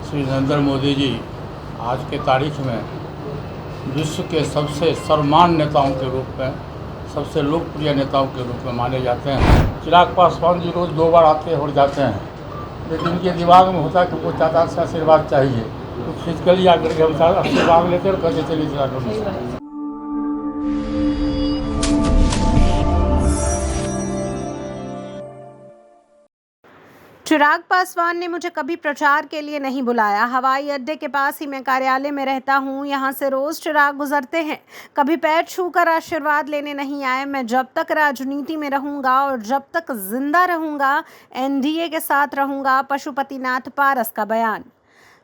श्री नरेंद्र मोदी जी आज के तारीख में विश्व के सबसे सर्वमान्य नेताओं के रूप में, सबसे लोकप्रिय नेताओं के रूप में माने जाते हैं। चिराग पासवान जी रोज़ 2 बार आते और जाते हैं, लेकिन इनके दिमाग में होता है कि वो चाचा से आशीर्वाद चाहिए, तो फिजिकली आकर के हम आशीर्वाद लेते और कहते चलिए चिराग। चिराग पासवान ने मुझे कभी प्रचार के लिए नहीं बुलाया। हवाई अड्डे के पास ही मैं कार्यालय में रहता हूँ, यहाँ से रोज चिराग गुजरते हैं, कभी पैर छूकर आशीर्वाद लेने नहीं आए। मैं जब तक राजनीति में रहूँगा और जब तक जिंदा रहूँगा एनडीए के साथ रहूँगा। पशुपतिनाथ पारस का बयान।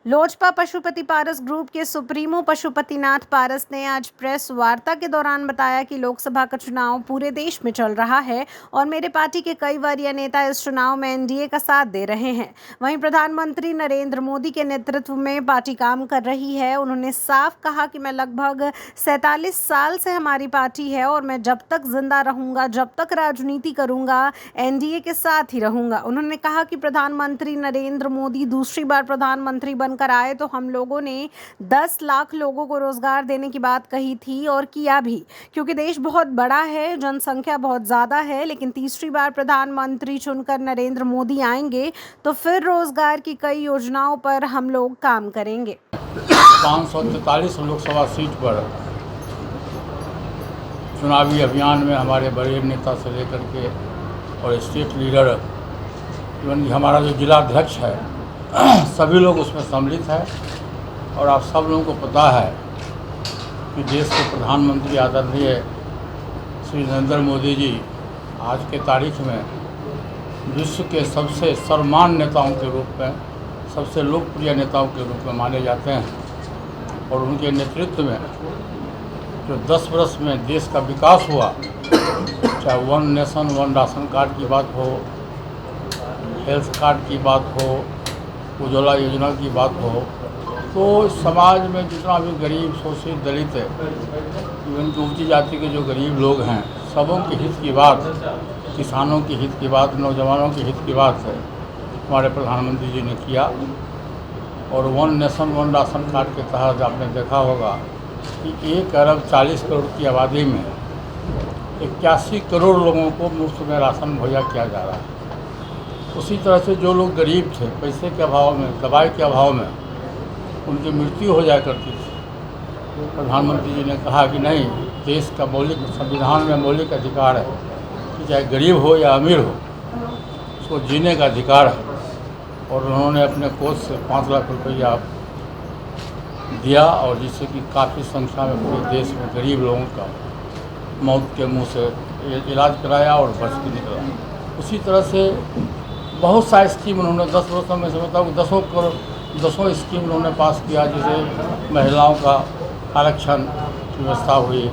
लोजपा पशुपति पारस ग्रुप के सुप्रीमो पशुपतिनाथ पारस ने आज प्रेस वार्ता के दौरान बताया कि लोकसभा का चुनाव पूरे देश में चल रहा है और मेरे पार्टी के कई वरीय नेता इस चुनाव में एनडीए का साथ दे रहे हैं। वहीं प्रधानमंत्री नरेंद्र मोदी के नेतृत्व में पार्टी काम कर रही है। उन्होंने साफ कहा कि मैं लगभग 47 साल से हमारी पार्टी है और मैं जब तक जिंदा रहूंगा, जब तक राजनीति करूंगा, एनडीए के साथ ही रहूंगा। उन्होंने कहा कि प्रधानमंत्री नरेंद्र मोदी दूसरी बार प्रधानमंत्री कर आए तो हम लोगों ने 10 लाख लोगों को रोजगार देने की बात कही थी और किया भी, क्योंकि देश बहुत बड़ा है, जनसंख्या बहुत ज़्यादा है। लेकिन तीसरी बार प्रधानमंत्री चुनकर नरेंद्र मोदी आएंगे तो फिर रोजगार की कई योजनाओं पर हम लोग काम करेंगे। 543 लोकसभा सीट पर चुनावी अभियान में हमारे बड़े नेता से लेकर के और स्टेट लीडर, इवन हमारा जो जिला अध्यक्ष है, सभी लोग उसमें सम्मिलित हैं। और आप सब लोगों को पता है कि देश के प्रधानमंत्री आदरणीय श्री नरेंद्र मोदी जी आज के तारीख में विश्व के सबसे सर्वमान्य नेताओं के रूप में, सबसे लोकप्रिय नेताओं के रूप में माने जाते हैं। और उनके नेतृत्व में जो 10 वर्ष में देश का विकास हुआ, चाहे 1 नेशन 1 राशन कार्ड की बात हो, हेल्थ कार्ड की बात हो, उज्ज्वला योजना की बात हो, तो समाज में जितना भी गरीब, शोषित, दलित है, इवन की ऊंची जाति के जो गरीब लोग हैं, सबों के हित की बात, किसानों के हित की बात, नौजवानों के हित की बात है हमारे प्रधानमंत्री जी ने किया। और 1 नेशन 1 राशन कार्ड के तहत आपने देखा होगा कि 1 अरब 40 करोड़ की आबादी में 81 करोड़ लोगों को मुफ्त में राशन मुहैया किया जा रहा है। उसी तरह से जो लोग गरीब थे, पैसे के अभाव में, दवाई के अभाव में उनकी मृत्यु हो जाया करती थी, प्रधानमंत्री जी ने कहा कि नहीं, देश का मौलिक, संविधान में मौलिक अधिकार है कि चाहे गरीब हो या अमीर हो, उसको जीने का अधिकार है। और उन्होंने अपने कोष से 5 लाख रुपया दिया, और जिससे कि काफ़ी संख्या में पूरे देश में गरीब लोगों का मौत के मुँह से इलाज कराया और बच के निकला। उसी तरह से बहुत सारी स्कीम उन्होंने 10 वर्षों में से बताऊँ 10 स्कीम उन्होंने पास किया, जैसे महिलाओं का आरक्षण की व्यवस्था हुई,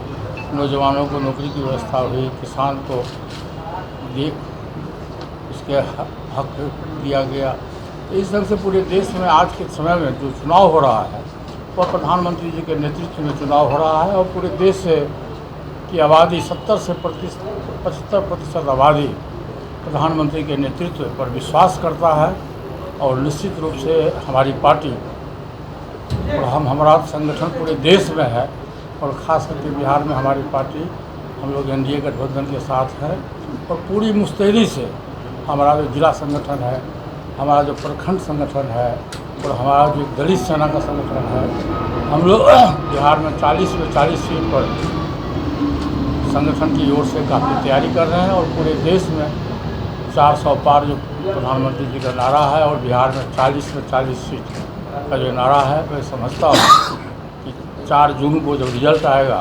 नौजवानों को नौकरी की व्यवस्था हुई, किसान को उसके हक दिया गया। तो इस ढंग से पूरे देश में आज के समय में जो चुनाव हो रहा है वह प्रधानमंत्री जी के नेतृत्व में चुनाव हो रहा है। और पूरे देश की आबादी 70 से 75% आबादी प्रधानमंत्री के नेतृत्व पर विश्वास करता है। और निश्चित रूप से हमारी पार्टी और हमारा संगठन पूरे देश में है, और ख़ास करके बिहार में हमारी पार्टी, हम लोग एनडीए गठबंधन के साथ है। और पूरी मुस्तैदी से हमारा जो जिला संगठन है, हमारा जो प्रखंड संगठन है और हमारा जो दलित सेना का संगठन है, हम लोग बिहार में 40 में 40 सीट पर संगठन की ओर से काफ़ी तैयारी कर रहे हैं। और पूरे देश में 400 पार जो प्रधानमंत्री जी का नारा है, और बिहार में 40 में 40 सीट का जो नारा है, मैं समझता हूँ कि 4 जून को जब रिजल्ट आएगा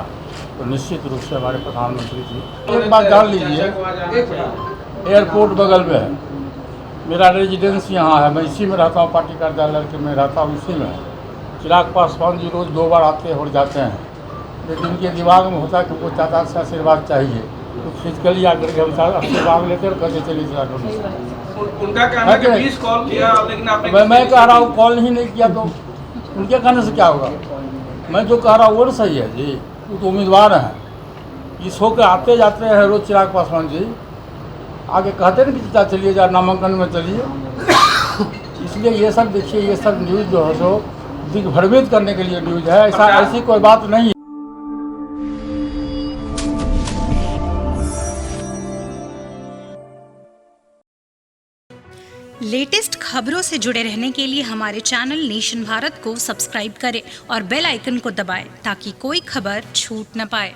तो निश्चित रूप से हमारे प्रधानमंत्री जी, एक बात जान लीजिए, एयरपोर्ट बगल में है, मेरा रेजिडेंस यहाँ है, मैं इसी में रहता हूँ, पार्टी कार्यालय के में रहता हूँ, इसी में। चिराग पासवान जी रोज़ 2 बार आते और जाते हैं, लेकिन इनके दिमाग में होता है कि वो चाचा से आशीर्वाद चाहिए, तो फिजिकली आकर के हम आशीर्वाद लेते और कहते चलिए चिराग। उनका कहना है कि 20 कॉल किया, लेकिन आपने मैं कह रहा हूँ कॉल ही नहीं किया, तो उनके कहने से क्या होगा? मैं जो कह रहा हूँ वो तो सही है जी, वो तो उम्मीदवार हैं, इस होकर आते जाते हैं रोज चिराग पासवान जी, आगे कहते ना कि चलिए जा नामांकन में चलिए, इसलिए ये सब देखिए, ये सब न्यूज़ जो है सो दिग्भ्रमित करने के लिए न्यूज़ है, ऐसी कोई बात नहीं है। लेटेस्ट खबरों से जुड़े रहने के लिए हमारे चैनल नेशन भारत को सब्सक्राइब करें और बेल आइकन को दबाएं ताकि कोई खबर छूट न पाए।